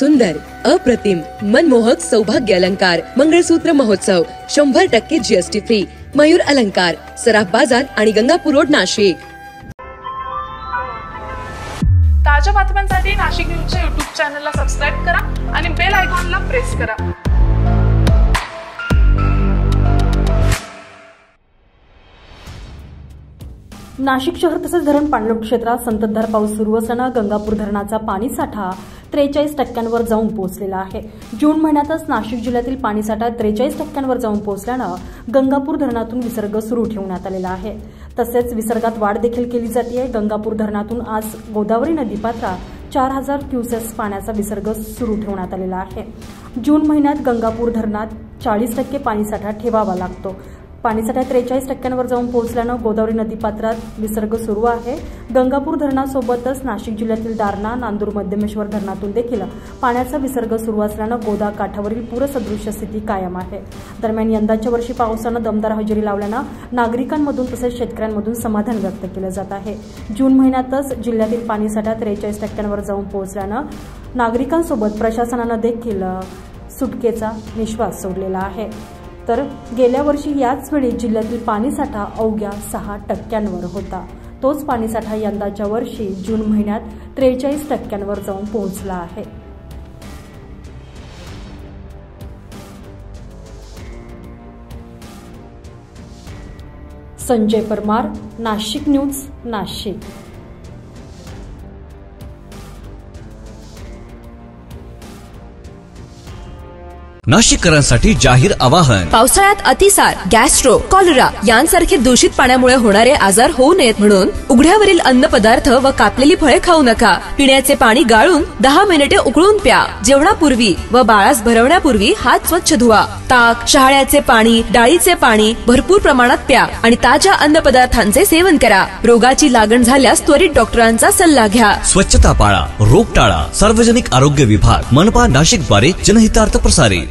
सुंदर, अप्रतिम, मनमोहक सौभाग्य अलंकार मंगळसूत्र महोत्सव 100% जीएसटी फ्री, मयूर अलंकार, सराफ बाजार आणि गंगापूर रोड, नाशिक। ताज्या बातम्यांसाठी नाशिक न्यूजच्या YouTube चॅनलला सबस्क्राइब करा आणि बेल आयकॉनला प्रेस करा। नाशिक शहर तसेच धरण पाणलोट क्षेत्रात संततधार पाऊस सुरू असताना गंगापूर धरणाचा पाणीसाठा 43% जाऊन पोहोचलेला आहे। जून महिन्यातच नाशिक जिल्ह्यातील पाणीसाठा 43% जाऊन पोहोचल्यानं गंगापूर धरणातून विसर्ग सुरू ठेवण्यात आलेला आहे। तसेच विसर्गात वाढ देखील केली जाते। गंगापूर धरणातून आज गोदावरी नदीपात्रात 4000 क्युसेक्स पाण्याचा विसर्ग सुरू ठेवण्यात आलेला आहे। जून महिन्यात गंगापूर धरणात 40% पाणीसाठा ठेवावा लागतो। पाणीसाठा 43% जाऊन पोहोचल्यानं गोदावरी नदीपात्रात विसर्ग सुरू आहे। गंगापूर धरणासोबतच नाशिक जिल्ह्यातील दारणा, नांदूर, मध्यमेश्वर धरणातून देखील पाण्याचा विसर्ग सुरू असल्यानं गोदा काठावरील पूरसदृश स्थिती कायम आहे। दरम्यान यंदाच्या वर्षी पावसानं दमदार हजेरी लावल्यानं नागरिकांमधून तसेच शेतकऱ्यांमधून समाधान व्यक्त केलं जात आहे। जून महिन्यातच जिल्ह्यातील पाणीसाठा 43% जाऊन पोहोचल्यानं नागरिकांसोबत प्रशासनानं देखील सुटकेचा निश्वास सोडलेला आहे। तर गेल्या वर्षी याच वेळी जिल्ह्यातील पाणीसाठा अवघ्या 6% होता। तोच पाणीसाठा यंदाच्या वर्षी जून महिन्यात 43% जाऊन पोहोचला आहे। संजय परमार, नाशिक न्यूज, नाशिक। नाशिककरांसाठी जाहीर आवाहन। पावसाळ्यात अतिसार, गॅस्ट्रो, कॉलरा यांसारखे दूषित पाण्यामुळे होणारे आजार होऊ नयेत म्हणून उघड्यावरील अन्न पदार्थ व कापलेली फळे खाऊ नका। पिण्याचे पाणी गाळून 10 मिनिटे उकळून प्या। जेवणापूर्वी व बाळास भरवण्यापूर्वी हात स्वच्छ धुवा। ताक, शहाळ्याचे पाणी, डाळीचे पाणी भरपूर प्रमाणात प्या आणि ताज्या अन्न पदार्थांचे सेवन करा। रोगाची लागण झाल्यास त्वरित डॉक्टरांचा सल्ला घ्या। स्वच्छता पाळा, रोग टाळा। सार्वजनिक आरोग्य विभाग, मनपा नाशिक द्वारे जनहितार्थ प्रसारित।